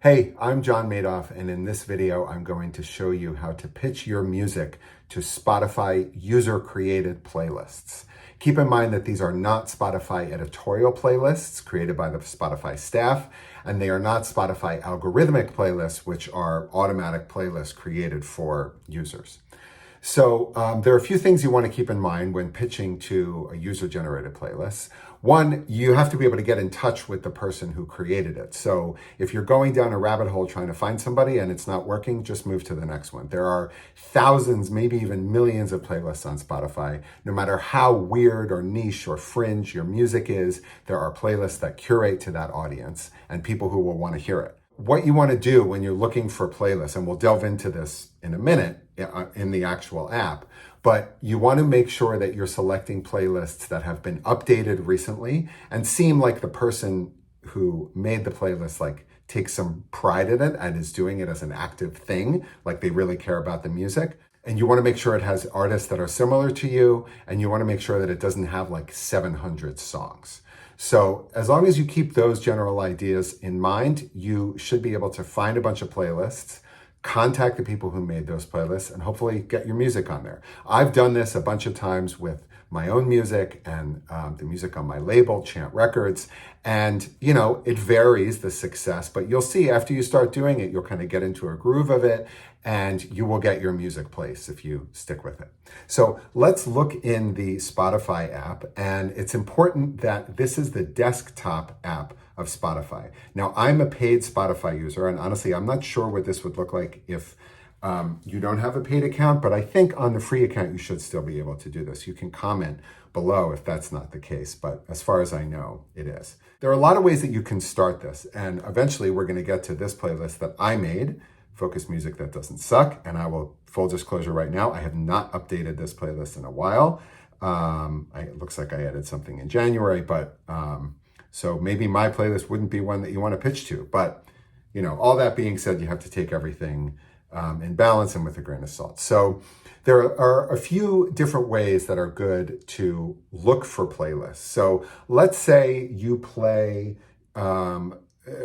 Hey, I'm John Madoff, and in this video, I'm going to show you how to pitch your music to Spotify user-created playlists. Keep in mind that these are not Spotify editorial playlists created by the Spotify staff, and they are not Spotify algorithmic playlists, which are automatic playlists created for users. So there are a few things you want to keep in mind when pitching to a user-generated playlist. One, you have to be able to get in touch with the person who created it. So if you're going down a rabbit hole trying to find somebody and it's not working, just move to the next one. There are thousands, maybe even millions of playlists on Spotify. No matter how weird or niche or fringe your music is, there are playlists that curate to that audience and people who will want to hear it. What you want to do when you're looking for playlists, and we'll delve into this in a minute in the actual app, but you want to make sure that you're selecting playlists that have been updated recently and seem like the person who made the playlist takes some pride in it and is doing it as an active thing, like they really care about the music. And you want to make sure it has artists that are similar to you, and you want to make sure that it doesn't have like 700 songs. So as long as you keep those general ideas in mind, you should be able to find a bunch of playlists, contact the people who made those playlists, and hopefully get your music on there. I've done this a bunch of times with my own music and the music on my label, Chant Records. And, it varies, the success, but you'll see after you start doing it, you'll kind of get into a groove of it and you will get your music placed if you stick with it. So let's look in the Spotify app, and it's important that this is the desktop app of Spotify. Now, I'm a paid Spotify user, and honestly, I'm not sure what this would look like if you don't have a paid account, but I think on the free account, you should still be able to do this. You can comment below if that's not the case, but as far as I know, it is. There are a lot of ways that you can start this, and eventually we're going to get to this playlist that I made, Focus Music That Doesn't Suck, and I will, full disclosure right now, I have not updated this playlist in a while. It looks like I added something in January, but so maybe my playlist wouldn't be one that you want to pitch to, but all that being said, you have to take everything in balance and with a grain of salt. So there are a few different ways that are good to look for playlists. So let's say you play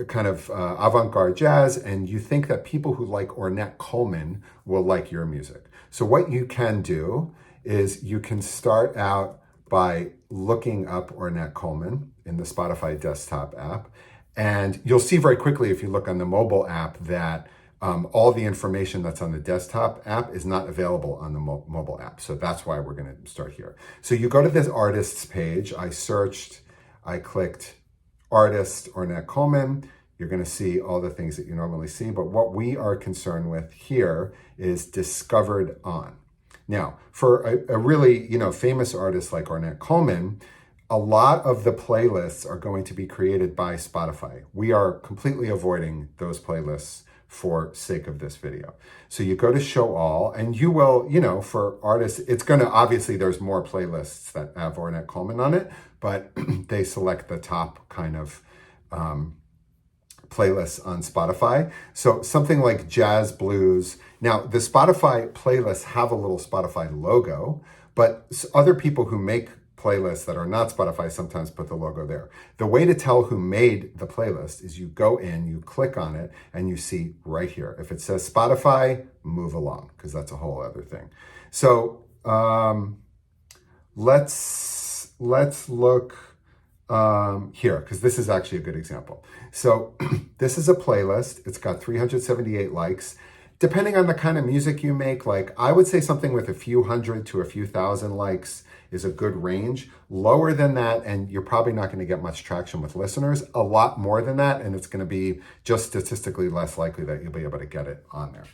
avant-garde jazz and you think that people who like Ornette Coleman will like your music. So what you can do is you can start out by looking up Ornette Coleman in the Spotify desktop app. And you'll see very quickly if you look on the mobile app that all the information that's on the desktop app is not available on the mobile app. So that's why we're going to start here. So you go to this artists page. I clicked artist Ornette Coleman. You're going to see all the things that you normally see. But what we are concerned with here is discovered on. Now, for a really, famous artist like Ornette Coleman, a lot of the playlists are going to be created by Spotify. We are completely avoiding those playlists for sake of this video. So you go to show all, and you will, for artists, it's going to, obviously there's more playlists that have Ornette Coleman on it, but they select the top kind of playlists on Spotify. So something like jazz, blues. Now, the Spotify playlists have a little Spotify logo, but other people who make playlists that are not Spotify sometimes put the logo there. The way to tell who made the playlist is you go in, you click on it, and you see right here. If it says Spotify, move along, because that's a whole other thing. So let's look here, because this is actually a good example. So this is a playlist. It's got 378 likes. Depending on the kind of music you make, I would say something with a few hundred to a few thousand likes is a good range. Lower than that, and you're probably not going to get much traction with listeners. A lot more than that, and it's going to be just statistically less likely that you'll be able to get it on there.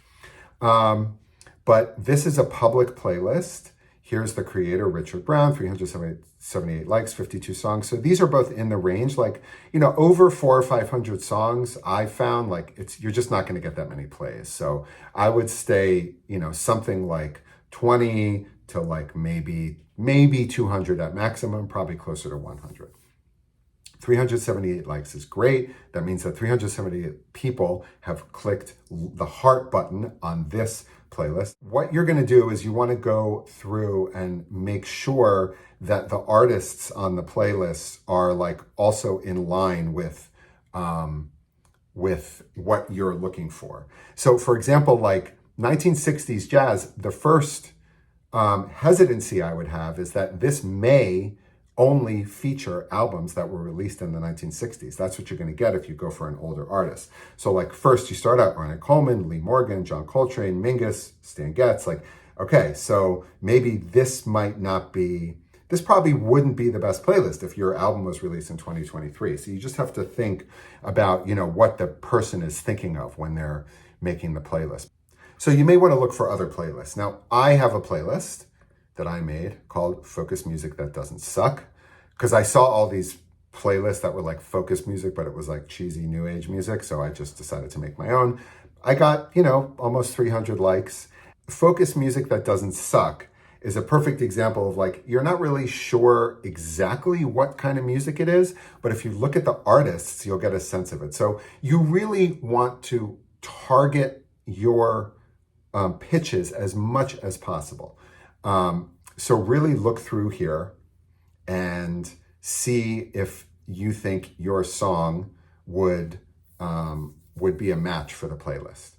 But this is a public playlist. Here's the creator, Richard Brown, 378 likes, 52 songs. So these are both in the range, over 400 or 500 songs. I found you're just not going to get that many plays. So I would stay, something like 20 to maybe 200 at maximum, probably closer to 100. 378 likes is great. That means that 378 people have clicked the heart button on this playlist. What you're going to do is you want to go through and make sure that the artists on the playlist are also in line with with what you're looking for. So for example, like 1960s jazz, the first hesitancy I would have is that this may only feature albums that were released in the 1960s. That's what you're going to get if you go for an older artist. So like first you start out Ornette Coleman, Lee Morgan, John Coltrane, Mingus, Stan Getz. Like, okay, so maybe this probably wouldn't be the best playlist if your album was released in 2023. So you just have to think about, what the person is thinking of when they're making the playlist. So you may want to look for other playlists. Now, I have a playlist that I made called Focus Music That Doesn't Suck, because I saw all these playlists that were like focus music, but it was like cheesy new age music. So I just decided to make my own. I got, almost 300 likes. Focus Music That Doesn't Suck is a perfect example of like, you're not really sure exactly what kind of music it is, but if you look at the artists, you'll get a sense of it. So you really want to target your pitches as much as possible. So really look through here and see if you think your song would be a match for the playlist.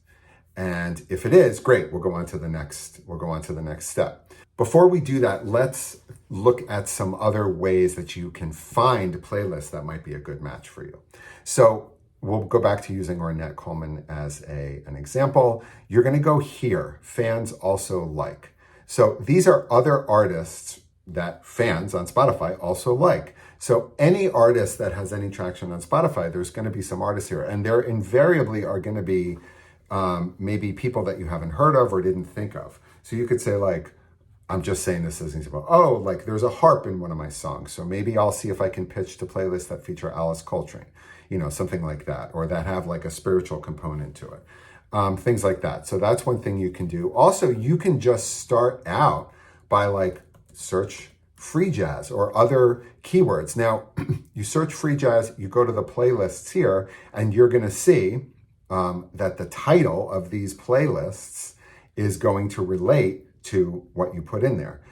And if it is, great, we'll go on to the next step. Before we do that, let's look at some other ways that you can find playlists that might be a good match for you. So we'll go back to using Ornette Coleman as an example. You're going to go here, fans also like. So these are other artists that fans on Spotify also like. So any artist that has any traction on Spotify, there's going to be some artists here, and there invariably are going to be maybe people that you haven't heard of or didn't think of. So you could say like, I'm just saying this as an example. Oh, like there's a harp in one of my songs. So maybe I'll see if I can pitch to playlists that feature Alice Coltrane, something like that, or that have like a spiritual component to it. Things like that. So that's one thing you can do. Also, you can just start out by like search free jazz or other keywords. Now, you search free jazz, you go to the playlists here, and you're going to see that the title of these playlists is going to relate to what you put in there.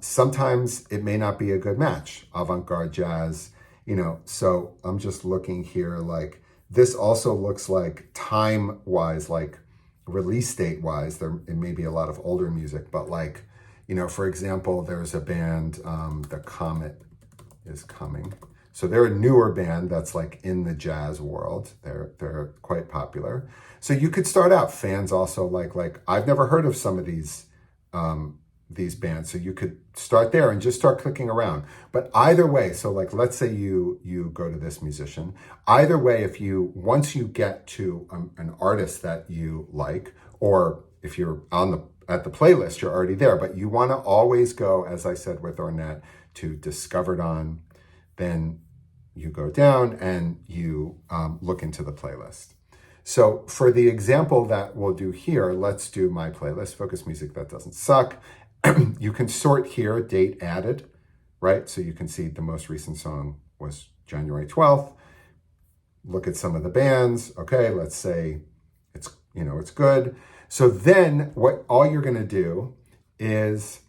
Sometimes it may not be a good match. Avant-garde jazz, so I'm just looking here, like this also looks like time-wise, like release date-wise, it may be a lot of older music, but like, for example, there's a band, The Comet is Coming. So they're a newer band that's like in the jazz world. They're quite popular. So you could start out, fans also like I've never heard of some of these bands. So you could start there and just start clicking around. But either way, so like let's say you go to this musician. Either way, once you get to an artist that you like, or if you're at the playlist, you're already there. But you want to always go, as I said with Ornette, to Discovered On. Then you go down and you look into the playlist. So for the example that we'll do here, let's do my playlist, Focus Music That Doesn't Suck. You can sort here, date added, right? So you can see the most recent song was January 12th. Look at some of the bands. Okay, let's say it's good. So then all you're going to do is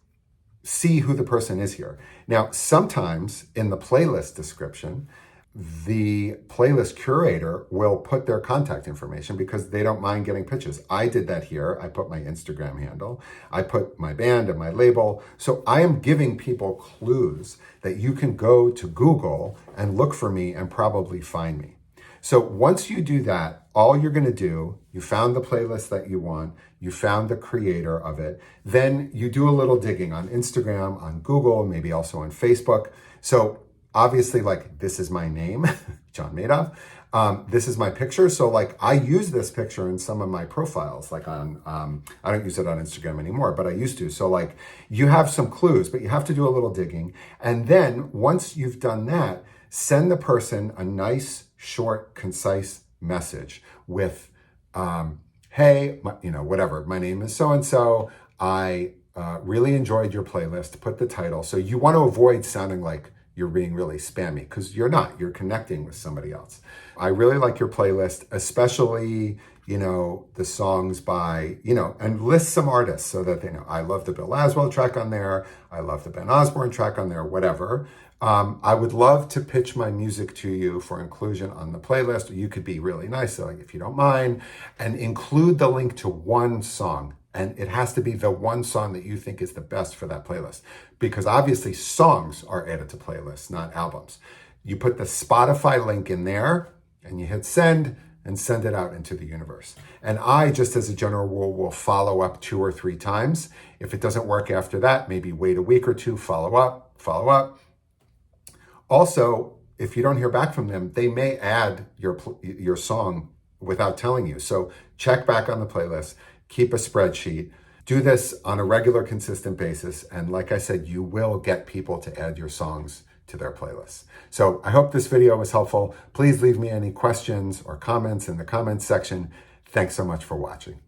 see who the person is here. Now, sometimes in the playlist description, the playlist curator will put their contact information because they don't mind getting pitches. I did that here. I put my Instagram handle. I put my band and my label. So I am giving people clues that you can go to Google and look for me and probably find me. So once you do that, all you're going to do, you found the playlist that you want, you found the creator of it, then you do a little digging on Instagram, on Google, maybe also on Facebook. So obviously, like, this is my name, John Madoff. This is my picture. So like I use this picture in some of my profiles, like on, I don't use it on Instagram anymore, but I used to. So like you have some clues, but you have to do a little digging. And then once you've done that, send the person a nice, short, concise message with, hey, whatever, my name is so-and-so. I really enjoyed your playlist. Put the title. So you want to avoid sounding like you're being really spammy, because you're not. You're connecting with somebody else. I really like your playlist, especially, the songs by, and list some artists so that they know. I love the Bill Laswell track on there. I love the Ben Osborne track on there, whatever. I would love to pitch my music to you for inclusion on the playlist. You could be really nice, like, if you don't mind, and include the link to one song. And it has to be the one song that you think is the best for that playlist, because obviously songs are added to playlists, not albums. You put the Spotify link in there and you hit send and send it out into the universe. And I, just as a general rule, will follow up 2 or 3 times. If it doesn't work after that, maybe wait a week or 2, follow up. Also, if you don't hear back from them, they may add your song without telling you. So check back on the playlist, keep a spreadsheet, do this on a regular, consistent basis. And like I said, you will get people to add your songs to their playlists. So I hope this video was helpful. Please leave me any questions or comments in the comments section. Thanks so much for watching.